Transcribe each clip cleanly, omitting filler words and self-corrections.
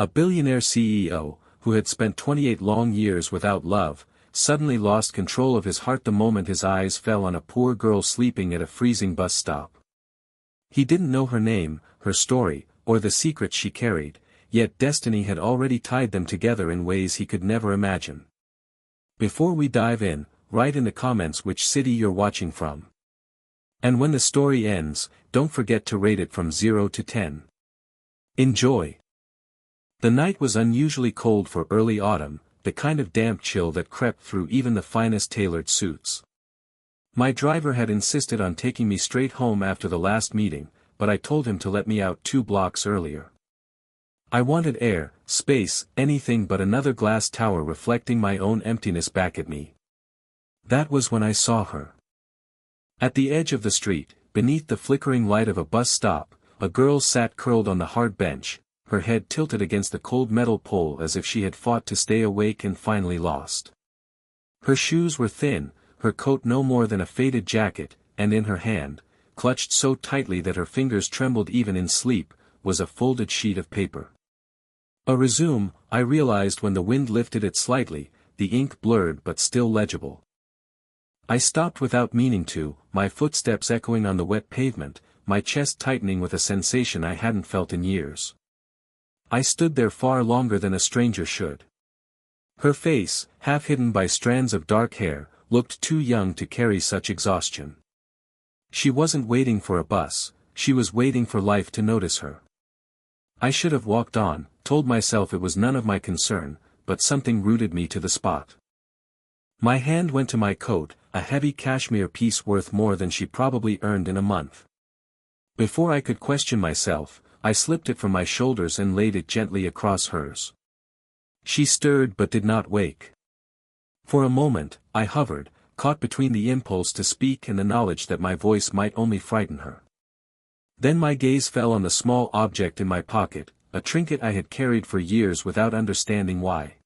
A billionaire CEO, who had spent 28 long years without love, suddenly lost control of his heart the moment his eyes fell on a poor girl sleeping at a freezing bus stop. He didn't know her name, her story, or the secrets she carried, yet destiny had already tied them together in ways he could never imagine. Before we dive in, write in the comments which city you're watching from. And when the story ends, don't forget to rate it from 0 to 10. Enjoy! The night was unusually cold for early autumn, the kind of damp chill that crept through even the finest tailored suits. My driver had insisted on taking me straight home after the last meeting, but I told him to let me out 2 blocks earlier. I wanted air, space, anything but another glass tower reflecting my own emptiness back at me. That was when I saw her. At the edge of the street, beneath the flickering light of a bus stop, a girl sat curled on the hard bench, her head tilted against the cold metal pole as if she had fought to stay awake and finally lost. Her shoes were thin, her coat no more than a faded jacket, and in her hand, clutched so tightly that her fingers trembled even in sleep, was a folded sheet of paper. A résumé, I realized when the wind lifted it slightly, the ink blurred but still legible. I stopped without meaning to, my footsteps echoing on the wet pavement, my chest tightening with a sensation I hadn't felt in years. I stood there far longer than a stranger should. Her face, half hidden by strands of dark hair, looked too young to carry such exhaustion. She wasn't waiting for a bus, she was waiting for life to notice her. I should have walked on, told myself it was none of my concern, but something rooted me to the spot. My hand went to my coat, a heavy cashmere piece worth more than she probably earned in a month. Before I could question myself, I slipped it from my shoulders and laid it gently across hers. She stirred but did not wake. For a moment, I hovered, caught between the impulse to speak and the knowledge that my voice might only frighten her. Then my gaze fell on the small object in my pocket, a trinket I had carried for years without understanding why.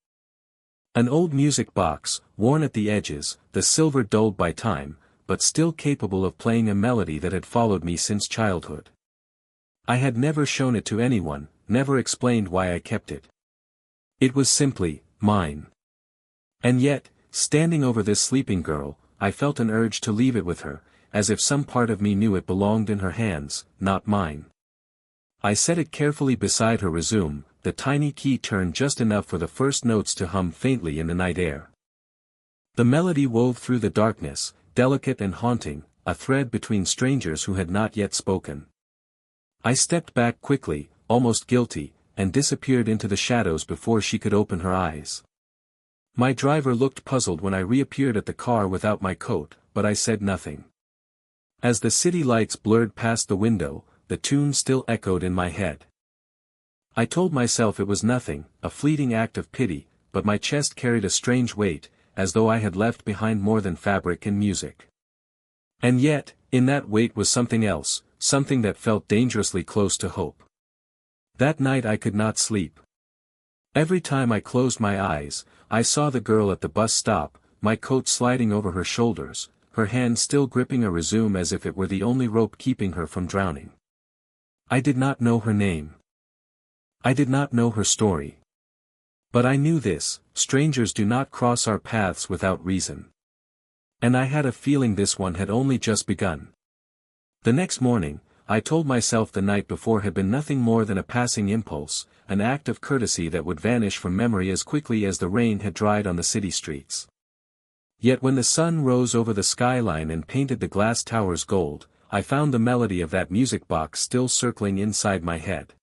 An old music box, worn at the edges, the silver dulled by time, but still capable of playing a melody that had followed me since childhood. I had never shown it to anyone, never explained why I kept it. It was simply, mine. And yet, standing over this sleeping girl, I felt an urge to leave it with her, as if some part of me knew it belonged in her hands, not mine. I set it carefully beside her résumé, the tiny key turned just enough for the first notes to hum faintly in the night air. The melody wove through the darkness, delicate and haunting, a thread between strangers who had not yet spoken. I stepped back quickly, almost guilty, and disappeared into the shadows before she could open her eyes. My driver looked puzzled when I reappeared at the car without my coat, but I said nothing. As the city lights blurred past the window, the tune still echoed in my head. I told myself it was nothing, a fleeting act of pity, but my chest carried a strange weight, as though I had left behind more than fabric and music. And yet, in that weight was something else, something that felt dangerously close to hope. That night I could not sleep. Every time I closed my eyes, I saw the girl at the bus stop, my coat sliding over her shoulders, her hand still gripping a résumé as if it were the only rope keeping her from drowning. I did not know her name. I did not know her story. But I knew this, strangers do not cross our paths without reason. And I had a feeling this one had only just begun. The next morning, I told myself the night before had been nothing more than a passing impulse, an act of courtesy that would vanish from memory as quickly as the rain had dried on the city streets. Yet when the sun rose over the skyline and painted the glass towers gold, I found the melody of that music box still circling inside my head.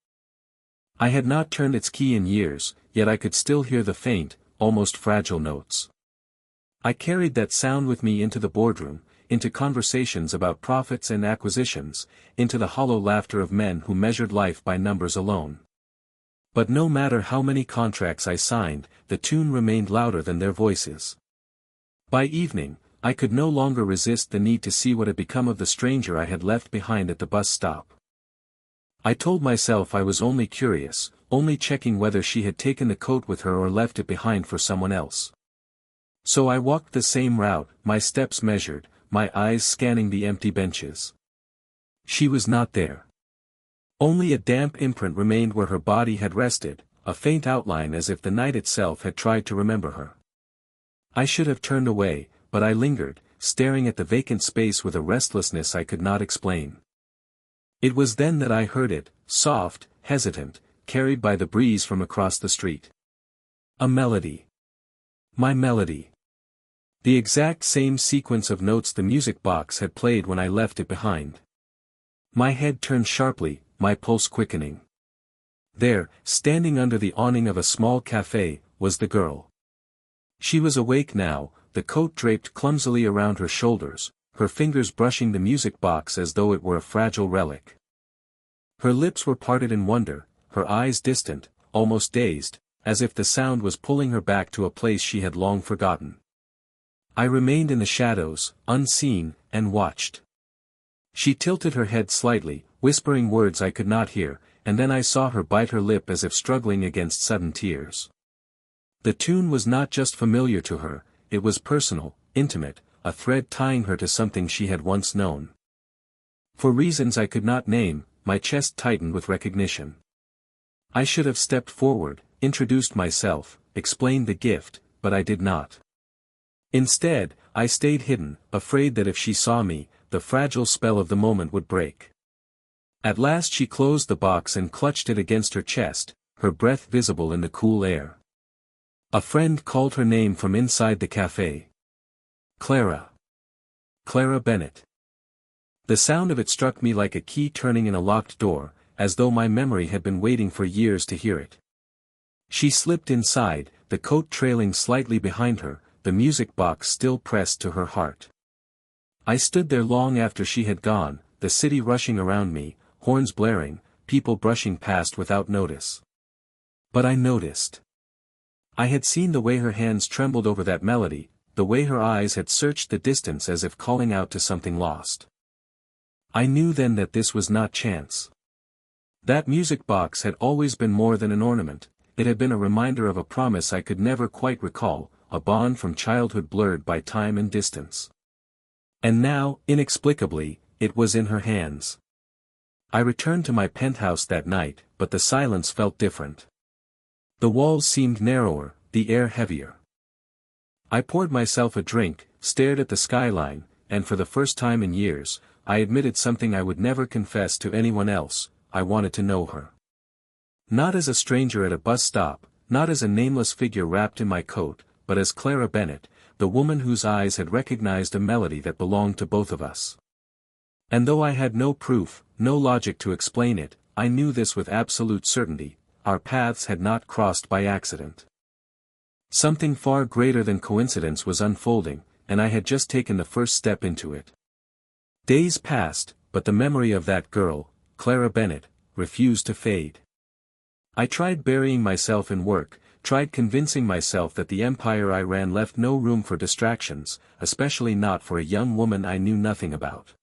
I had not turned its key in years, yet I could still hear the faint, almost fragile notes. I carried that sound with me into the boardroom, into conversations about profits and acquisitions, into the hollow laughter of men who measured life by numbers alone. But no matter how many contracts I signed, the tune remained louder than their voices. By evening, I could no longer resist the need to see what had become of the stranger I had left behind at the bus stop. I told myself I was only curious, only checking whether she had taken the coat with her or left it behind for someone else. So I walked the same route, my steps measured, my eyes scanning the empty benches. She was not there. Only a damp imprint remained where her body had rested, a faint outline as if the night itself had tried to remember her. I should have turned away, but I lingered, staring at the vacant space with a restlessness I could not explain. It was then that I heard it, soft, hesitant, carried by the breeze from across the street. A melody. My melody. The exact same sequence of notes the music box had played when I left it behind. My head turned sharply, my pulse quickening. There, standing under the awning of a small cafe, was the girl. She was awake now, the coat draped clumsily around her shoulders, her fingers brushing the music box as though it were a fragile relic. Her lips were parted in wonder, her eyes distant, almost dazed, as if the sound was pulling her back to a place she had long forgotten. I remained in the shadows, unseen, and watched. She tilted her head slightly, whispering words I could not hear, and then I saw her bite her lip as if struggling against sudden tears. The tune was not just familiar to her, it was personal, intimate, a thread tying her to something she had once known. For reasons I could not name, my chest tightened with recognition. I should have stepped forward, introduced myself, explained the gift, but I did not. Instead, I stayed hidden, afraid that if she saw me, the fragile spell of the moment would break. At last she closed the box and clutched it against her chest, her breath visible in the cool air. A friend called her name from inside the cafe. Clara. Clara Bennett. The sound of it struck me like a key turning in a locked door, as though my memory had been waiting for years to hear it. She slipped inside, the coat trailing slightly behind her, the music box still pressed to her heart. I stood there long after she had gone, the city rushing around me, horns blaring, people brushing past without notice. But I noticed. I had seen the way her hands trembled over that melody, the way her eyes had searched the distance as if calling out to something lost. I knew then that this was not chance. That music box had always been more than an ornament, it had been a reminder of a promise I could never quite recall, a bond from childhood blurred by time and distance. And now, inexplicably, it was in her hands. I returned to my penthouse that night, but the silence felt different. The walls seemed narrower, the air heavier. I poured myself a drink, stared at the skyline, and for the first time in years, I admitted something I would never confess to anyone else: I wanted to know her. Not as a stranger at a bus stop, not as a nameless figure wrapped in my coat, but as Clara Bennett, the woman whose eyes had recognized a melody that belonged to both of us. And though I had no proof, no logic to explain it, I knew this with absolute certainty: our paths had not crossed by accident. Something far greater than coincidence was unfolding, and I had just taken the first step into it. Days passed, but the memory of that girl, Clara Bennett, refused to fade. I tried burying myself in work, tried convincing myself that the empire I ran left no room for distractions, especially not for a young woman I knew nothing about.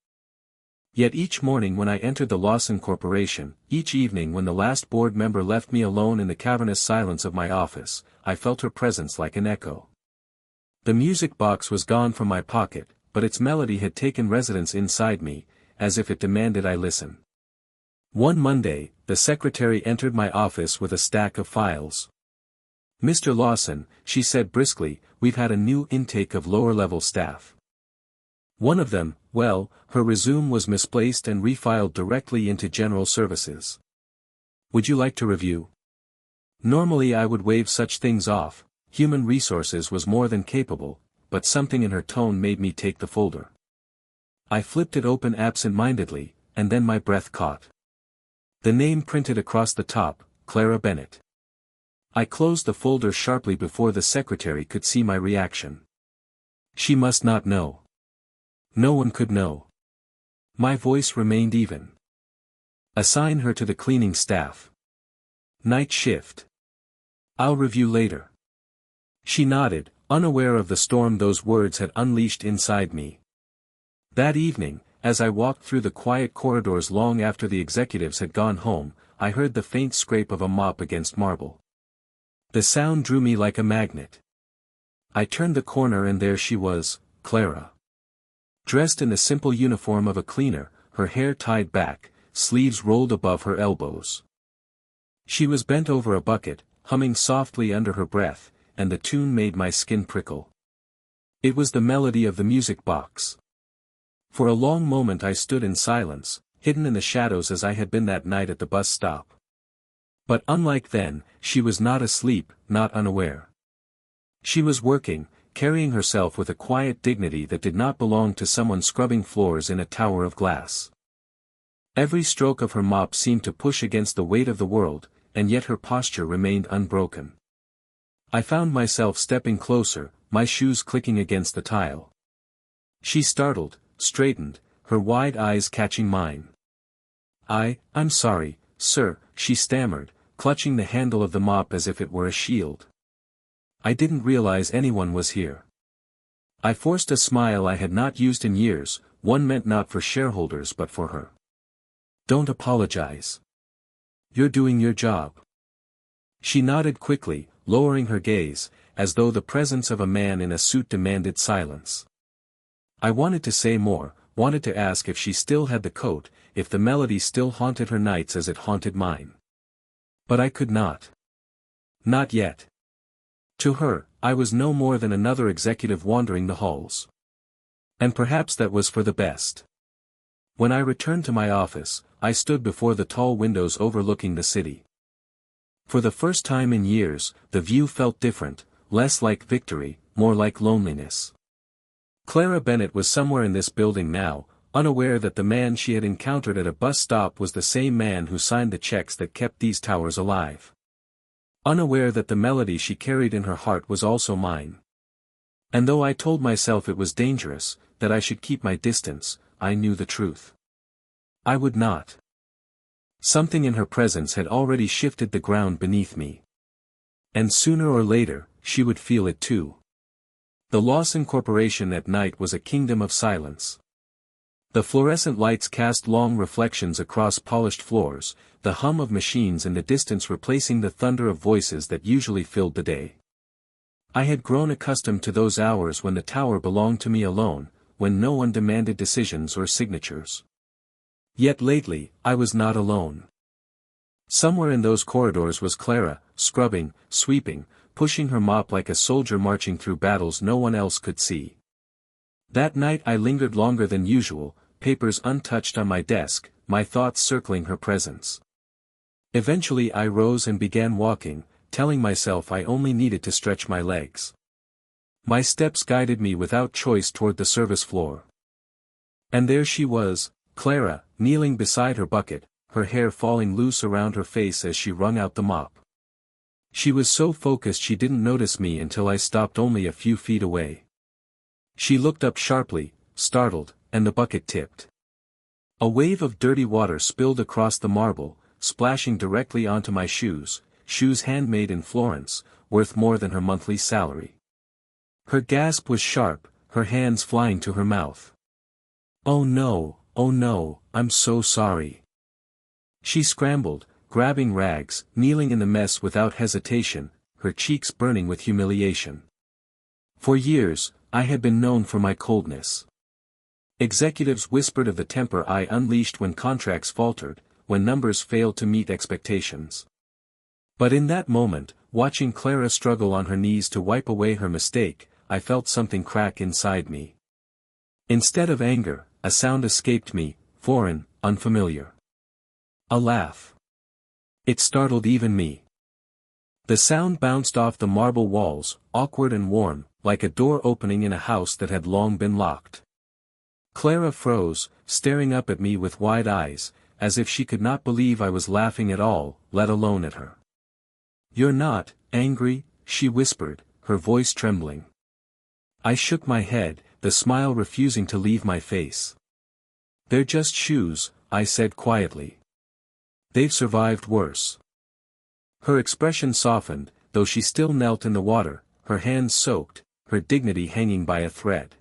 Yet each morning when I entered the Lawson Corporation, each evening when the last board member left me alone in the cavernous silence of my office, I felt her presence like an echo. The music box was gone from my pocket, but its melody had taken residence inside me, as if it demanded I listen. One Monday, the secretary entered my office with a stack of files. "Mr. Lawson," she said briskly, "we've had a new intake of lower-level staff. One of them, well, her resume was misplaced and refiled directly into general services. Would you like to review?" Normally I would wave such things off, human resources was more than capable, but something in her tone made me take the folder. I flipped it open absent-mindedly, and then my breath caught. The name printed across the top, Clara Bennett. I closed the folder sharply before the secretary could see my reaction. She must not know. No one could know. My voice remained even. "Assign her to the cleaning staff. Night shift. I'll review later." She nodded, unaware of the storm those words had unleashed inside me. That evening, as I walked through the quiet corridors long after the executives had gone home, I heard the faint scrape of a mop against marble. The sound drew me like a magnet. I turned the corner and there she was, Clara. Dressed in the simple uniform of a cleaner, her hair tied back, sleeves rolled above her elbows. She was bent over a bucket, humming softly under her breath, and the tune made my skin prickle. It was the melody of the music box. For a long moment I stood in silence, hidden in the shadows as I had been that night at the bus stop. But unlike then, she was not asleep, not unaware. She was working, carrying herself with a quiet dignity that did not belong to someone scrubbing floors in a tower of glass. Every stroke of her mop seemed to push against the weight of the world, and yet her posture remained unbroken. I found myself stepping closer, my shoes clicking against the tile. She startled, straightened, her wide eyes catching mine. I'm sorry, sir," she stammered, clutching the handle of the mop as if it were a shield. "I didn't realize anyone was here." I forced a smile I had not used in years, one meant not for shareholders but for her. "Don't apologize. You're doing your job." She nodded quickly, lowering her gaze, as though the presence of a man in a suit demanded silence. I wanted to say more, wanted to ask if she still had the coat, if the melody still haunted her nights as it haunted mine. But I could not. Not yet. To her, I was no more than another executive wandering the halls. And perhaps that was for the best. When I returned to my office, I stood before the tall windows overlooking the city. For the first time in years, the view felt different, less like victory, more like loneliness. Clara Bennett was somewhere in this building now, unaware that the man she had encountered at a bus stop was the same man who signed the checks that kept these towers alive. Unaware that the melody she carried in her heart was also mine. And though I told myself it was dangerous, that I should keep my distance, I knew the truth. I would not. Something in her presence had already shifted the ground beneath me. And sooner or later, she would feel it too. The Lawson Corporation at night was a kingdom of silence. The fluorescent lights cast long reflections across polished floors, the hum of machines in the distance replacing the thunder of voices that usually filled the day. I had grown accustomed to those hours when the tower belonged to me alone, when no one demanded decisions or signatures. Yet lately, I was not alone. Somewhere in those corridors was Clara, scrubbing, sweeping, pushing her mop like a soldier marching through battles no one else could see. That night I lingered longer than usual, papers untouched on my desk, my thoughts circling her presence. Eventually I rose and began walking, telling myself I only needed to stretch my legs. My steps guided me without choice toward the service floor. And there she was, Clara, kneeling beside her bucket, her hair falling loose around her face as she wrung out the mop. She was so focused she didn't notice me until I stopped only a few feet away. She looked up sharply, startled, and the bucket tipped. A wave of dirty water spilled across the marble, splashing directly onto my shoes, shoes handmade in Florence, worth more than her monthly salary. Her gasp was sharp, her hands flying to her mouth. Oh no, I'm so sorry." She scrambled, grabbing rags, kneeling in the mess without hesitation, her cheeks burning with humiliation. For years, I had been known for my coldness. Executives whispered of the temper I unleashed when contracts faltered, when numbers failed to meet expectations. But in that moment, watching Clara struggle on her knees to wipe away her mistake, I felt something crack inside me. Instead of anger, a sound escaped me, foreign, unfamiliar. A laugh. It startled even me. The sound bounced off the marble walls, awkward and warm, like a door opening in a house that had long been locked. Clara froze, staring up at me with wide eyes, as if she could not believe I was laughing at all, let alone at her. "You're not angry?" she whispered, her voice trembling. I shook my head, the smile refusing to leave my face. "They're just shoes," I said quietly. "They've survived worse." Her expression softened, though she still knelt in the water, her hands soaked, her dignity hanging by a thread.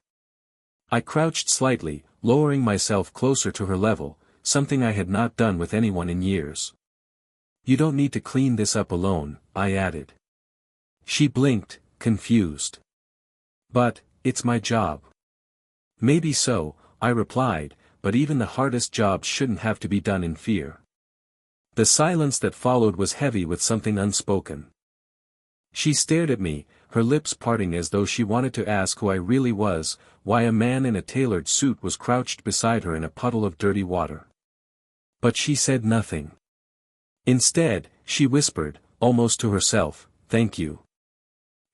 I crouched slightly, lowering myself closer to her level, something I had not done with anyone in years. "You don't need to clean this up alone," I added. She blinked, confused. "But, it's my job." "Maybe so," I replied, "but even the hardest jobs shouldn't have to be done in fear." The silence that followed was heavy with something unspoken. She stared at me, her lips parting as though she wanted to ask who I really was, why a man in a tailored suit was crouched beside her in a puddle of dirty water. But she said nothing. Instead, she whispered, almost to herself, "Thank you."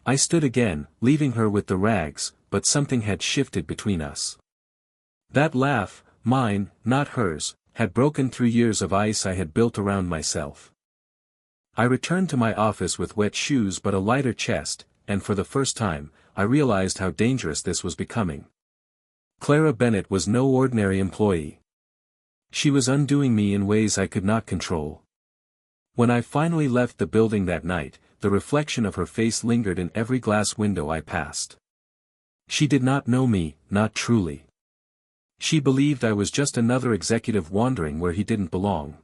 I stood again, leaving her with the rags, but something had shifted between us. That laugh, mine, not hers, had broken through years of ice I had built around myself. I returned to my office with wet shoes but a lighter chest, and for the first time, I realized how dangerous this was becoming. Clara Bennett was no ordinary employee. She was undoing me in ways I could not control. When I finally left the building that night, the reflection of her face lingered in every glass window I passed. She did not know me, not truly. She believed I was just another executive wandering where he didn't belong.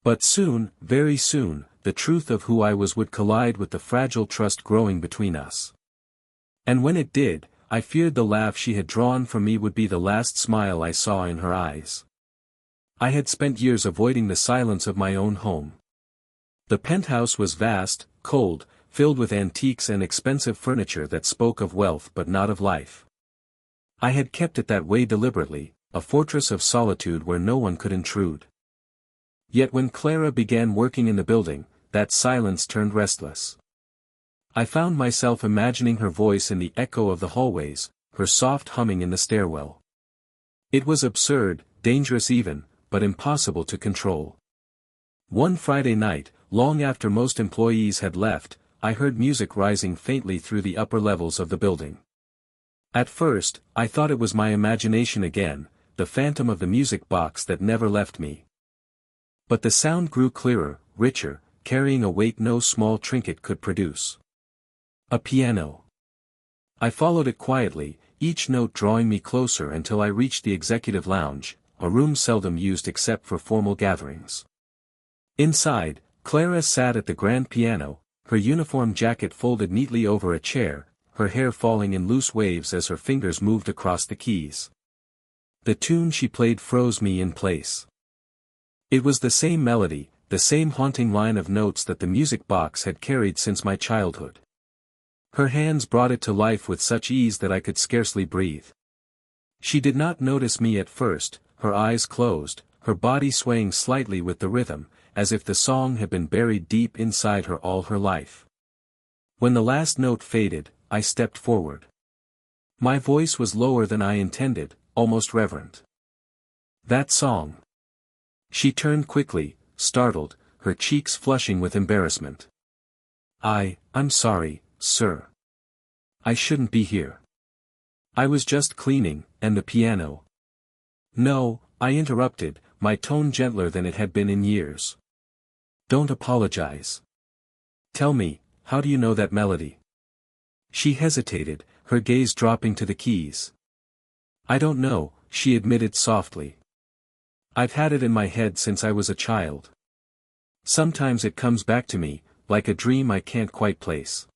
But soon, very soon, the truth of who I was would collide with the fragile trust growing between us. And when it did, I feared the laugh she had drawn from me would be the last smile I saw in her eyes. I had spent years avoiding the silence of my own home. The penthouse was vast, cold, filled with antiques and expensive furniture that spoke of wealth but not of life. I had kept it that way deliberately, a fortress of solitude where no one could intrude. Yet when Clara began working in the building, that silence turned restless. I found myself imagining her voice in the echo of the hallways, her soft humming in the stairwell. It was absurd, dangerous even, but impossible to control. One Friday night, long after most employees had left, I heard music rising faintly through the upper levels of the building. At first, I thought it was my imagination again, the phantom of the music box that never left me. But the sound grew clearer, richer, carrying a weight no small trinket could produce. A piano. I followed it quietly, each note drawing me closer until I reached the executive lounge, a room seldom used except for formal gatherings. Inside, Clara sat at the grand piano, her uniform jacket folded neatly over a chair, her hair falling in loose waves as her fingers moved across the keys. The tune she played froze me in place. It was the same melody, the same haunting line of notes that the music box had carried since my childhood. Her hands brought it to life with such ease that I could scarcely breathe. She did not notice me at first, her eyes closed, her body swaying slightly with the rhythm, as if the song had been buried deep inside her all her life. When the last note faded, I stepped forward. My voice was lower than I intended, almost reverent. "That song." She turned quickly, startled, her cheeks flushing with embarrassment. I'm sorry, sir. I shouldn't be here. I was just cleaning, and the piano." "No," I interrupted, my tone gentler than it had been in years. "Don't apologize. Tell me, how do you know that melody?" She hesitated, her gaze dropping to the keys. "I don't know," she admitted softly. "I've had it in my head since I was a child. Sometimes it comes back to me, like a dream I can't quite place.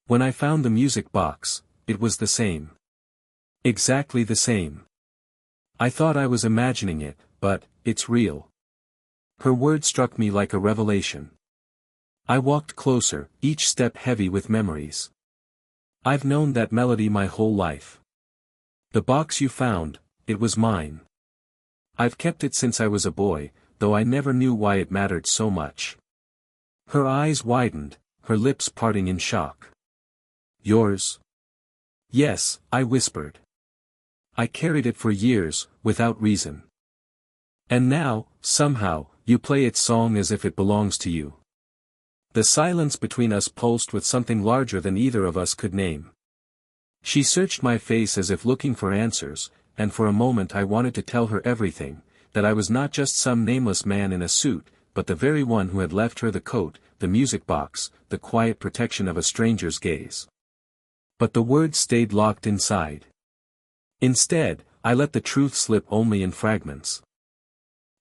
When I found the music box, it was the same. Exactly the same. I thought I was imagining it, but it's real." Her words struck me like a revelation. I walked closer, each step heavy with memories. "I've known that melody my whole life. The box you found, it was mine. I've kept it since I was a boy, though I never knew why it mattered so much." Her eyes widened, her lips parting in shock. "Yours?" "Yes," I whispered. "I carried it for years, without reason. And now, somehow, you play its song as if it belongs to you." The silence between us pulsed with something larger than either of us could name. She searched my face as if looking for answers, and for a moment I wanted to tell her everything, that I was not just some nameless man in a suit, but the very one who had left her the coat, the music box, the quiet protection of a stranger's gaze. But the words stayed locked inside. Instead, I let the truth slip only in fragments.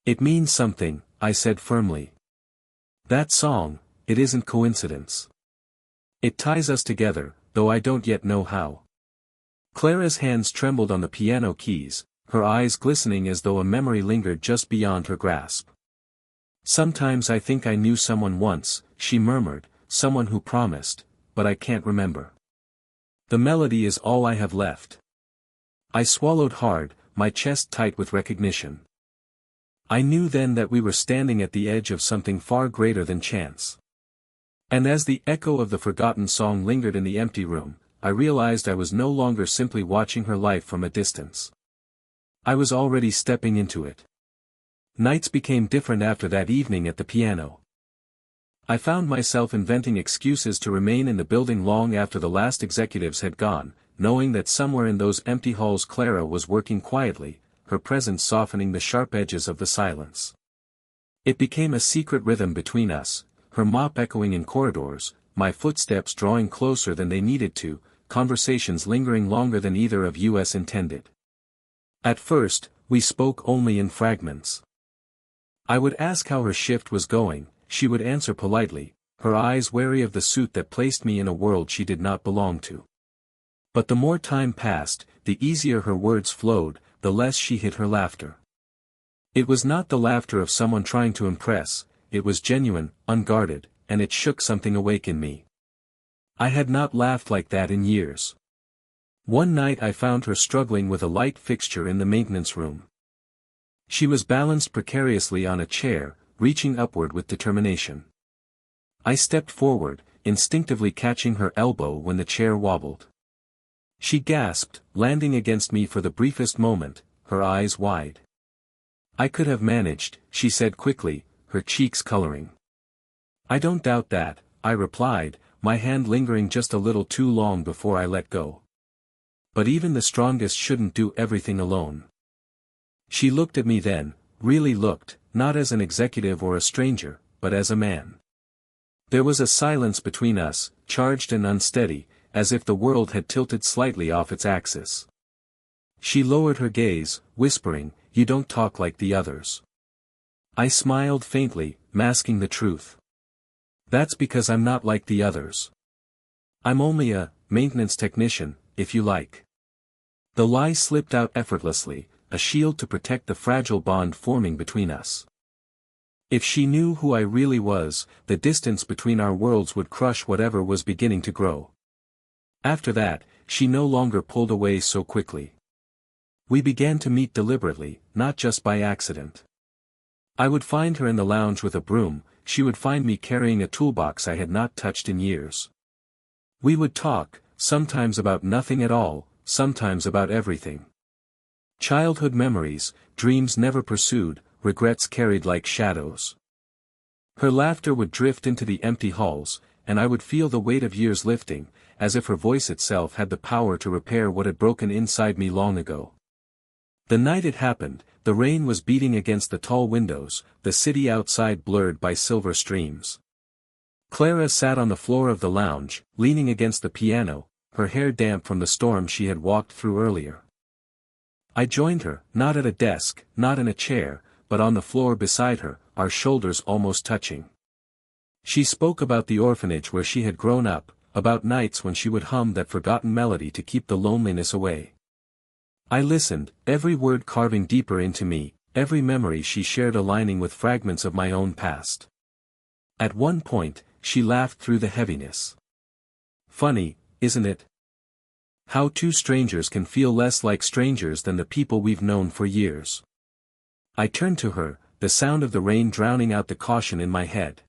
"It means something," I said firmly. "That song, it isn't coincidence. It ties us together, though I don't yet know how." Clara's hands trembled on the piano keys, her eyes glistening as though a memory lingered just beyond her grasp. "Sometimes I think I knew someone once," she murmured, someone who promised, but I can't remember. The melody is all I have left. I swallowed hard, my chest tight with recognition. I knew then that we were standing at the edge of something far greater than chance. And as the echo of the forgotten song lingered in the empty room, I realized I was no longer simply watching her life from a distance. I was already stepping into it. Nights became different after that evening at the piano. I found myself inventing excuses to remain in the building long after the last executives had gone, knowing that somewhere in those empty halls Clara was working quietly, her presence softening the sharp edges of the silence. It became a secret rhythm between us, her mop echoing in corridors, my footsteps drawing closer than they needed to, conversations lingering longer than either of us intended. At first, we spoke only in fragments. I would ask how her shift was going, she would answer politely, her eyes wary of the suit that placed me in a world she did not belong to. But the more time passed, the easier her words flowed, the less she hid her laughter. It was not the laughter of someone trying to impress, it was genuine, unguarded, and it shook something awake in me. I had not laughed like that in years. One night I found her struggling with a light fixture in the maintenance room. She was balanced precariously on a chair, reaching upward with determination. I stepped forward, instinctively catching her elbow when the chair wobbled. She gasped, landing against me for the briefest moment, her eyes wide. "I could have managed," she said quickly, her cheeks coloring. "I don't doubt that," I replied, my hand lingering just a little too long before I let go. "But even the strongest shouldn't do everything alone." She looked at me then, really looked, not as an executive or a stranger, but as a man. There was a silence between us, charged and unsteady, as if the world had tilted slightly off its axis. She lowered her gaze, whispering, "You don't talk like the others." I smiled faintly, masking the truth. "That's because I'm not like the others. I'm only a maintenance technician, if you like." The lie slipped out effortlessly, a shield to protect the fragile bond forming between us. If she knew who I really was, the distance between our worlds would crush whatever was beginning to grow. After that, she no longer pulled away so quickly. We began to meet deliberately, not just by accident. I would find her in the lounge with a broom, she would find me carrying a toolbox I had not touched in years. We would talk, sometimes about nothing at all, sometimes about everything. Childhood memories, dreams never pursued, regrets carried like shadows. Her laughter would drift into the empty halls, and I would feel the weight of years lifting, as if her voice itself had the power to repair what had broken inside me long ago. The night it happened, the rain was beating against the tall windows, the city outside blurred by silver streams. Clara sat on the floor of the lounge, leaning against the piano, her hair damp from the storm she had walked through earlier. I joined her, not at a desk, not in a chair, but on the floor beside her, our shoulders almost touching. She spoke about the orphanage where she had grown up, about nights when she would hum that forgotten melody to keep the loneliness away. I listened, every word carving deeper into me, every memory she shared aligning with fragments of my own past. At one point, she laughed through the heaviness. "Funny, isn't it? How two strangers can feel less like strangers than the people we've known for years." I turned to her, the sound of the rain drowning out the caution in my head.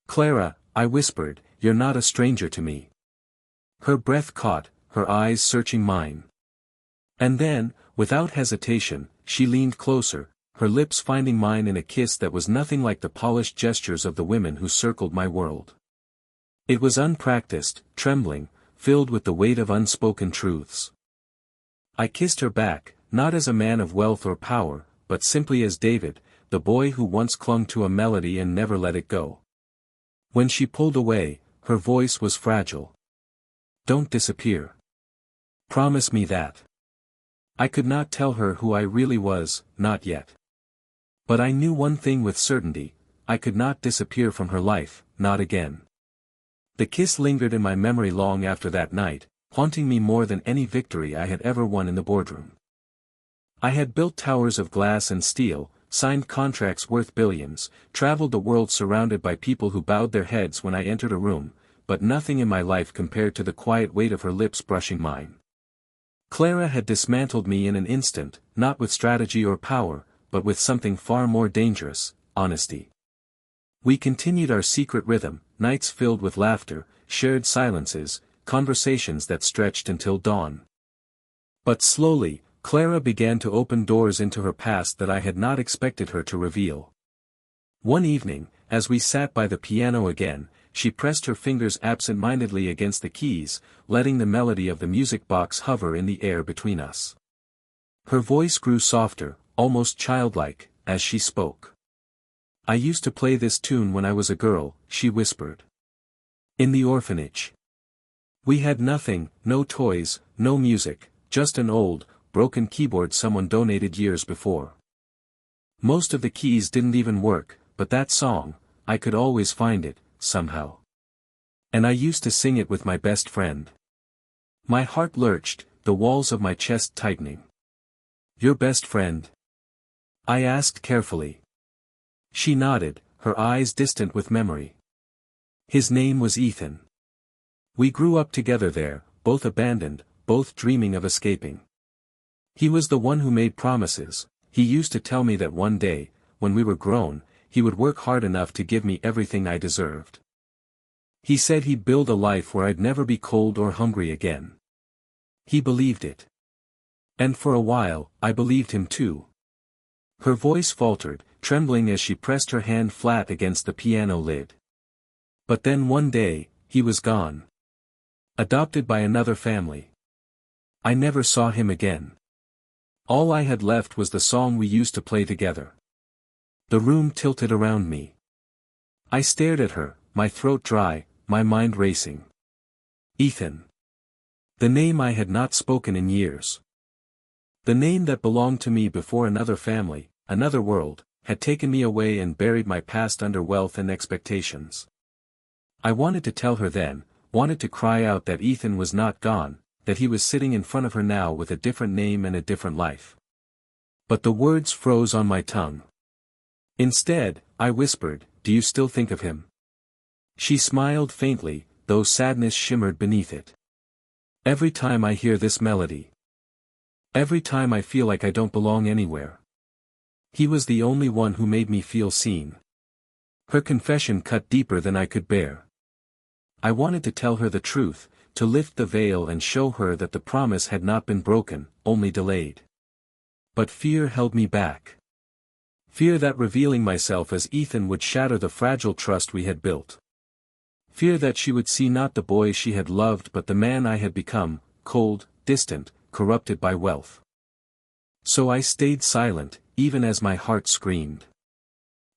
"Clara," I whispered, "you're not a stranger to me." Her breath caught, her eyes searching mine. And then, without hesitation, she leaned closer, her lips finding mine in a kiss that was nothing like the polished gestures of the women who circled my world. It was unpracticed, trembling, filled with the weight of unspoken truths. I kissed her back, not as a man of wealth or power, but simply as David, the boy who once clung to a melody and never let it go. When she pulled away, her voice was fragile. "Don't disappear. Promise me that." I could not tell her who I really was, not yet. But I knew one thing with certainty, I could not disappear from her life, not again. The kiss lingered in my memory long after that night, haunting me more than any victory I had ever won in the boardroom. I had built towers of glass and steel, signed contracts worth billions, traveled the world surrounded by people who bowed their heads when I entered a room, but nothing in my life compared to the quiet weight of her lips brushing mine. Clara had dismantled me in an instant, not with strategy or power, but with something far more dangerous, honesty. We continued our secret rhythm, nights filled with laughter, shared silences, conversations that stretched until dawn. But slowly, Clara began to open doors into her past that I had not expected her to reveal. One evening, as we sat by the piano again, she pressed her fingers absent-mindedly against the keys, letting the melody of the music box hover in the air between us. Her voice grew softer, almost childlike, as she spoke. "I used to play this tune when I was a girl," she whispered. "In the orphanage. We had nothing, no toys, no music, just an old, broken keyboard someone donated years before. Most of the keys didn't even work, but that song, I could always find it, somehow. And I used to sing it with my best friend." My heart lurched, the walls of my chest tightening. "Your best friend?" I asked carefully. She nodded, her eyes distant with memory. "His name was Ethan. We grew up together there, both abandoned, both dreaming of escaping. He was the one who made promises. He used to tell me that one day, when we were grown, he would work hard enough to give me everything I deserved. He said he'd build a life where I'd never be cold or hungry again. He believed it. And for a while, I believed him too." Her voice faltered, trembling as she pressed her hand flat against the piano lid. "But then one day, he was gone. Adopted by another family. I never saw him again. All I had left was the song we used to play together." The room tilted around me. I stared at her, my throat dry, my mind racing. Ethan. The name I had not spoken in years. The name that belonged to me before another family, another world, had taken me away and buried my past under wealth and expectations. I wanted to tell her then, wanted to cry out that Ethan was not gone, that he was sitting in front of her now with a different name and a different life. But the words froze on my tongue. Instead, I whispered, "Do you still think of him?" She smiled faintly, though sadness shimmered beneath it. "Every time I hear this melody. Every time I feel like I don't belong anywhere. He was the only one who made me feel seen." Her confession cut deeper than I could bear. I wanted to tell her the truth, to lift the veil and show her that the promise had not been broken, only delayed. But fear held me back. Fear that revealing myself as Ethan would shatter the fragile trust we had built. Fear that she would see not the boy she had loved but the man I had become, cold, distant, corrupted by wealth. So I stayed silent, even as my heart screamed.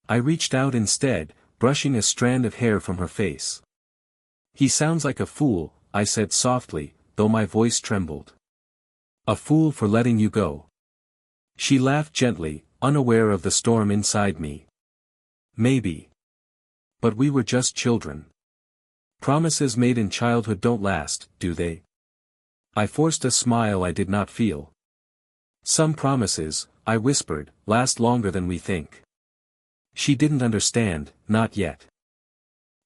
I reached out instead, brushing a strand of hair from her face. "He sounds like a fool," I said softly, though my voice trembled. "A fool for letting you go." She laughed gently, unaware of the storm inside me. "Maybe. But we were just children. Promises made in childhood don't last, do they?" I forced a smile I did not feel. "Some promises," I whispered, "last longer than we think." She didn't understand, not yet.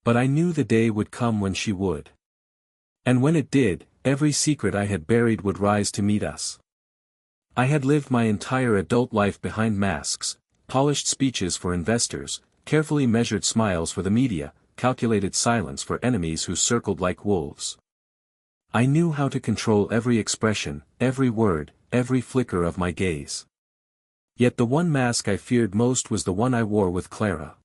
But I knew the day would come when she would. And when it did, every secret I had buried would rise to meet us. I had lived my entire adult life behind masks, polished speeches for investors, carefully measured smiles for the media, calculated silence for enemies who circled like wolves. I knew how to control every expression, every word, every flicker of my gaze. Yet the one mask I feared most was the one I wore with Clara.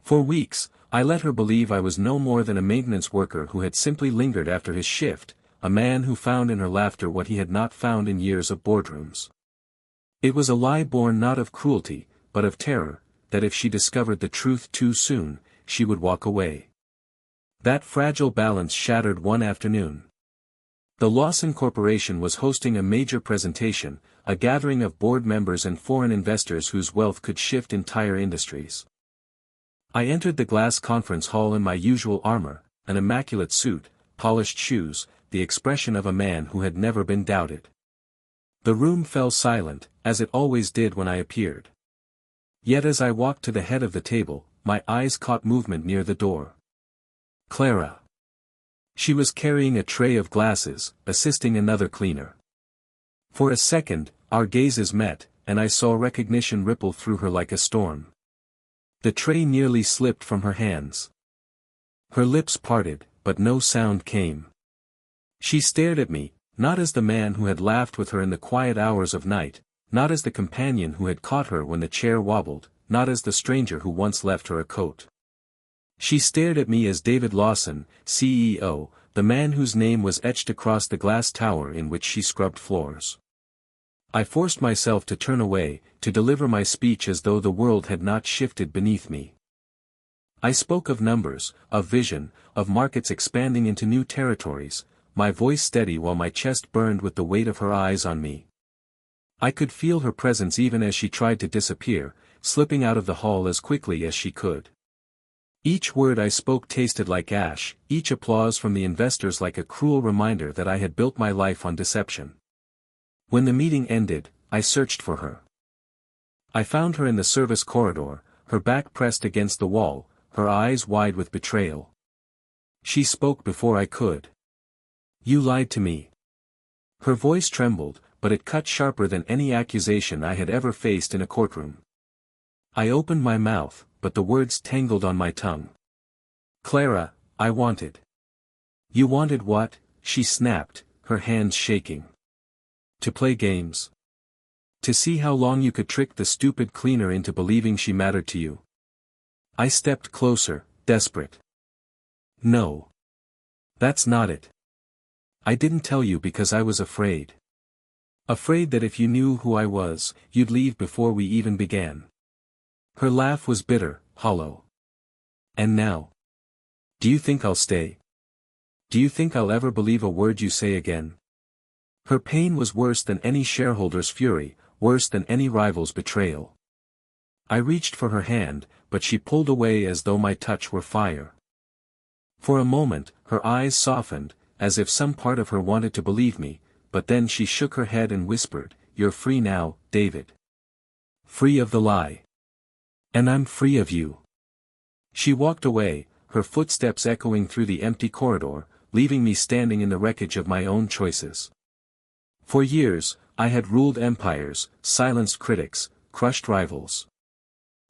For weeks, I let her believe I was no more than a maintenance worker who had simply lingered after his shift, a man who found in her laughter what he had not found in years of boardrooms. It was a lie born not of cruelty, but of terror, that if she discovered the truth too soon, she would walk away. That fragile balance shattered one afternoon. The Lawson Corporation was hosting a major presentation, a gathering of board members and foreign investors whose wealth could shift entire industries. I entered the glass conference hall in my usual armor, an immaculate suit, polished shoes, the expression of a man who had never been doubted. The room fell silent, as it always did when I appeared. Yet as I walked to the head of the table, my eyes caught movement near the door. Clara. She was carrying a tray of glasses, assisting another cleaner. For a second, our gazes met, and I saw recognition ripple through her like a storm. The tray nearly slipped from her hands. Her lips parted, but no sound came. She stared at me, not as the man who had laughed with her in the quiet hours of night, not as the companion who had caught her when the chair wobbled, not as the stranger who once left her a coat. She stared at me as David Lawson, CEO, the man whose name was etched across the glass tower in which she scrubbed floors. I forced myself to turn away, to deliver my speech as though the world had not shifted beneath me. I spoke of numbers, of vision, of markets expanding into new territories, my voice steady while my chest burned with the weight of her eyes on me. I could feel her presence even as she tried to disappear, slipping out of the hall as quickly as she could. Each word I spoke tasted like ash, each applause from the investors like a cruel reminder that I had built my life on deception. When the meeting ended, I searched for her. I found her in the service corridor, her back pressed against the wall, her eyes wide with betrayal. She spoke before I could. "You lied to me." Her voice trembled, but it cut sharper than any accusation I had ever faced in a courtroom. I opened my mouth, but the words tangled on my tongue. "Clara, I wanted." "You wanted what?" she snapped, her hands shaking. "To play games. To see how long you could trick the stupid cleaner into believing she mattered to you." I stepped closer, desperate. "No. That's not it. I didn't tell you because I was afraid. Afraid that if you knew who I was, you'd leave before we even began." Her laugh was bitter, hollow. "And now? Do you think I'll stay? Do you think I'll ever believe a word you say again?" Her pain was worse than any shareholder's fury, worse than any rival's betrayal. I reached for her hand, but she pulled away as though my touch were fire. For a moment, her eyes softened, as if some part of her wanted to believe me, but then she shook her head and whispered, "You're free now, David. Free of the lie. And I'm free of you." She walked away, her footsteps echoing through the empty corridor, leaving me standing in the wreckage of my own choices. For years, I had ruled empires, silenced critics, crushed rivals.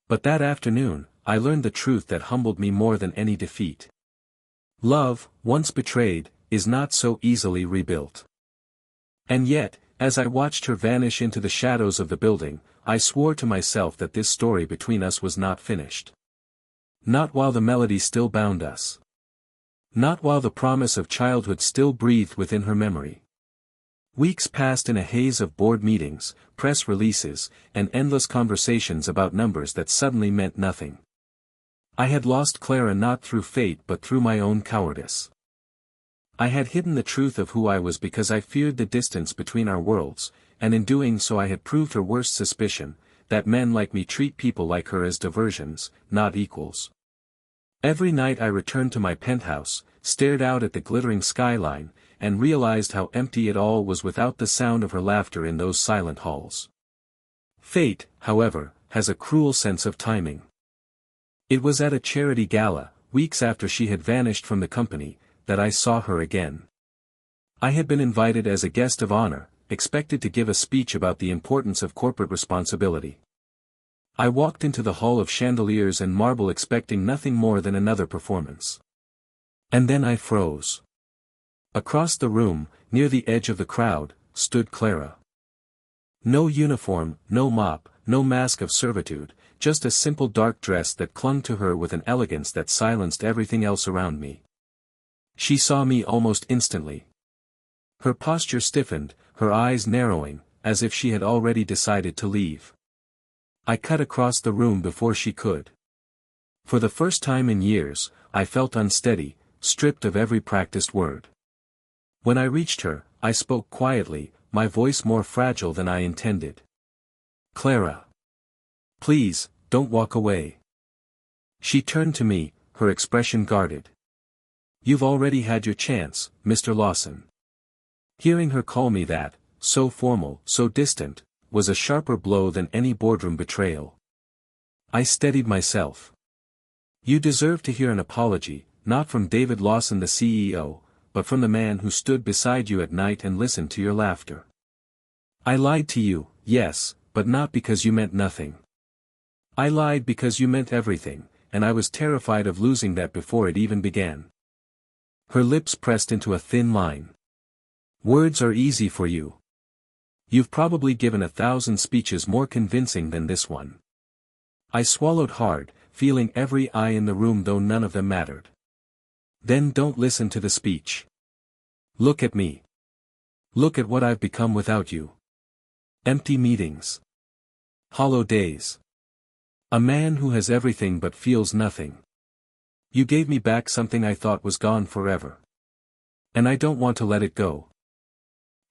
But that afternoon, I learned the truth that humbled me more than any defeat. Love, once betrayed, is not so easily rebuilt. And yet, as I watched her vanish into the shadows of the building, I swore to myself that this story between us was not finished. Not while the melody still bound us. Not while the promise of childhood still breathed within her memory. Weeks passed in a haze of board meetings, press releases, and endless conversations about numbers that suddenly meant nothing. I had lost Clara not through fate but through my own cowardice. I had hidden the truth of who I was because I feared the distance between our worlds, and in doing so I had proved her worst suspicion, that men like me treat people like her as diversions, not equals. Every night I returned to my penthouse, stared out at the glittering skyline, and realized how empty it all was without the sound of her laughter in those silent halls. Fate, however, has a cruel sense of timing. It was at a charity gala, weeks after she had vanished from the company, that I saw her again. I had been invited as a guest of honor, expected to give a speech about the importance of corporate responsibility. I walked into the hall of chandeliers and marble expecting nothing more than another performance. And then I froze. Across the room, near the edge of the crowd, stood Clara. No uniform, no mop, no mask of servitude, just a simple dark dress that clung to her with an elegance that silenced everything else around me. She saw me almost instantly. Her posture stiffened, her eyes narrowing, as if she had already decided to leave. I cut across the room before she could. For the first time in years, I felt unsteady, stripped of every practiced word. When I reached her, I spoke quietly, my voice more fragile than I intended. "Clara. Please, don't walk away." She turned to me, her expression guarded. "You've already had your chance, Mr. Lawson." Hearing her call me that, so formal, so distant, was a sharper blow than any boardroom betrayal. I steadied myself. You deserve to hear an apology, not from David Lawson the CEO, but from the man who stood beside you at night and listened to your laughter. I lied to you, yes, but not because you meant nothing. I lied because you meant everything, and I was terrified of losing that before it even began. Her lips pressed into a thin line. Words are easy for you. You've probably given 1,000 speeches more convincing than this one. I swallowed hard, feeling every eye in the room though none of them mattered. Then don't listen to the speech. Look at me. Look at what I've become without you. Empty meetings. Hollow days. A man who has everything but feels nothing. You gave me back something I thought was gone forever. And I don't want to let it go.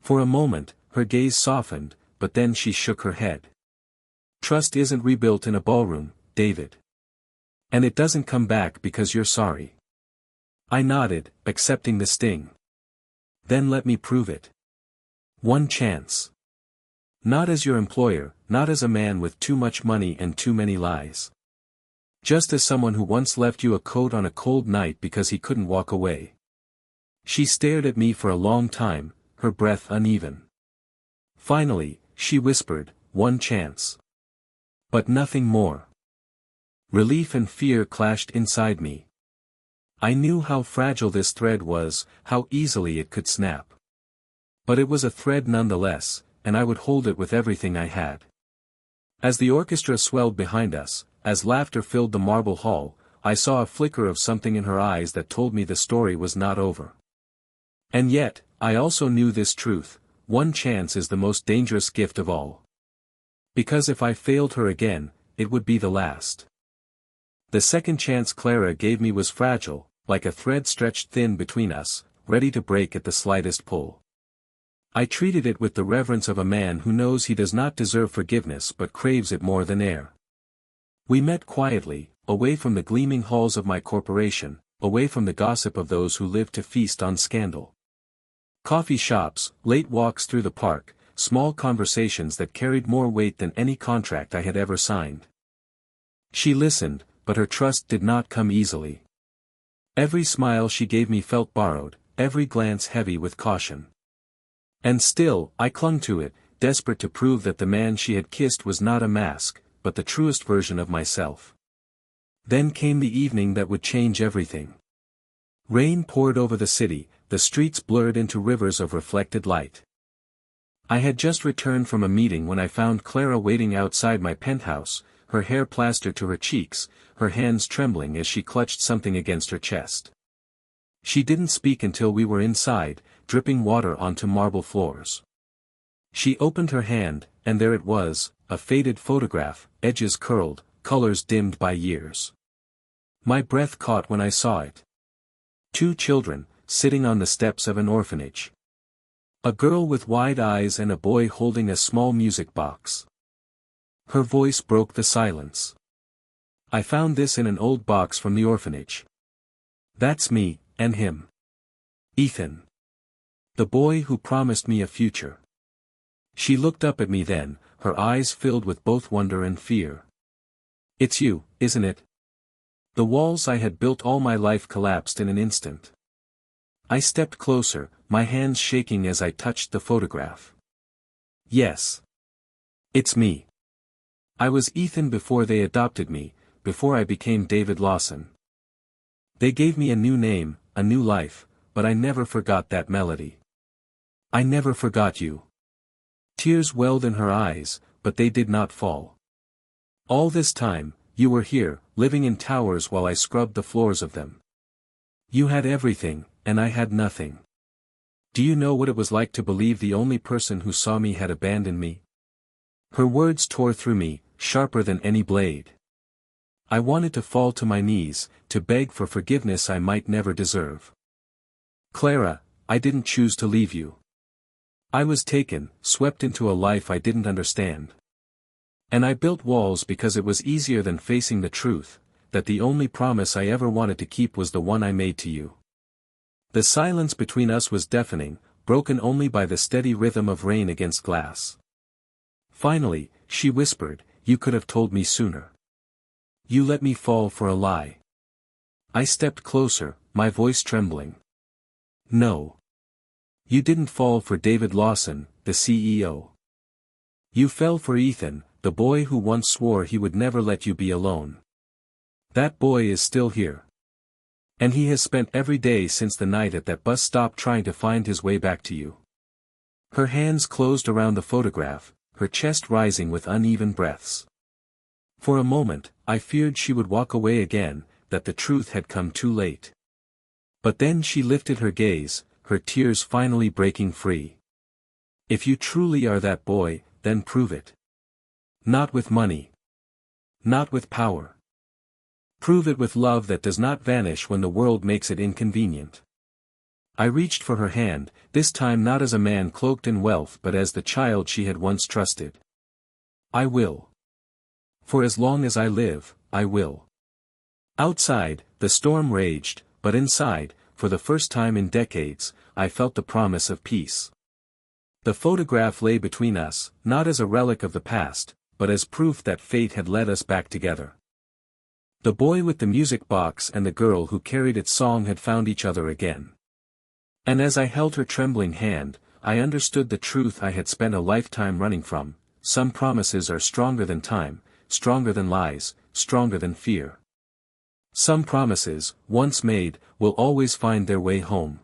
For a moment, her gaze softened, but then she shook her head. Trust isn't rebuilt in a ballroom, David. And it doesn't come back because you're sorry. I nodded, accepting the sting. Then let me prove it. One chance. Not as your employer, not as a man with too much money and too many lies. Just as someone who once left you a coat on a cold night because he couldn't walk away. She stared at me for a long time, her breath uneven. Finally, she whispered, one chance. But nothing more. Relief and fear clashed inside me. I knew how fragile this thread was, how easily it could snap. But it was a thread nonetheless, and I would hold it with everything I had. As the orchestra swelled behind us, as laughter filled the marble hall, I saw a flicker of something in her eyes that told me the story was not over. And yet, I also knew this truth: one chance is the most dangerous gift of all. Because if I failed her again, it would be the last. The second chance Clara gave me was fragile, like a thread stretched thin between us, ready to break at the slightest pull. I treated it with the reverence of a man who knows he does not deserve forgiveness but craves it more than air. We met quietly, away from the gleaming halls of my corporation, away from the gossip of those who live to feast on scandal. Coffee shops, late walks through the park, small conversations that carried more weight than any contract I had ever signed. She listened, but her trust did not come easily. Every smile she gave me felt borrowed, every glance heavy with caution. And still, I clung to it, desperate to prove that the man she had kissed was not a mask, but the truest version of myself. Then came the evening that would change everything. Rain poured over the city, the streets blurred into rivers of reflected light. I had just returned from a meeting when I found Clara waiting outside my penthouse, her hair plastered to her cheeks, her hands trembling as she clutched something against her chest. She didn't speak until we were inside, dripping water onto marble floors. She opened her hand, and there it was, a faded photograph, edges curled, colors dimmed by years. My breath caught when I saw it. 2 children, sitting on the steps of an orphanage. A girl with wide eyes and a boy holding a small music box. Her voice broke the silence. I found this in an old box from the orphanage. That's me, and him. Ethan. The boy who promised me a future. She looked up at me then, her eyes filled with both wonder and fear. It's you, isn't it? The walls I had built all my life collapsed in an instant. I stepped closer, my hands shaking as I touched the photograph. Yes. It's me. I was Ethan before they adopted me, before I became David Lawson. They gave me a new name, a new life, but I never forgot that melody. I never forgot you. Tears welled in her eyes, but they did not fall. All this time, you were here, living in towers while I scrubbed the floors of them. You had everything, and I had nothing. Do you know what it was like to believe the only person who saw me had abandoned me? Her words tore through me, sharper than any blade. I wanted to fall to my knees, to beg for forgiveness I might never deserve. Clara, I didn't choose to leave you. I was taken, swept into a life I didn't understand. And I built walls because it was easier than facing the truth, that the only promise I ever wanted to keep was the one I made to you. The silence between us was deafening, broken only by the steady rhythm of rain against glass. Finally, she whispered, "You could have told me sooner." You let me fall for a lie. I stepped closer, my voice trembling. No. You didn't fall for David Lawson, the CEO. You fell for Ethan, the boy who once swore he would never let you be alone. That boy is still here. And he has spent every day since the night at that bus stop trying to find his way back to you. Her hands closed around the photograph, her chest rising with uneven breaths. For a moment, I feared she would walk away again, that the truth had come too late. But then she lifted her gaze, her tears finally breaking free. If you truly are that boy, then prove it. Not with money. Not with power. Prove it with love that does not vanish when the world makes it inconvenient. I reached for her hand, this time not as a man cloaked in wealth but as the child she had once trusted. I will. For as long as I live, I will. Outside, the storm raged, but inside, for the first time in decades, I felt the promise of peace. The photograph lay between us, not as a relic of the past, but as proof that fate had led us back together. The boy with the music box and the girl who carried its song had found each other again. And as I held her trembling hand, I understood the truth I had spent a lifetime running from: some promises are stronger than time, stronger than lies, stronger than fear. Some promises, once made, will always find their way home.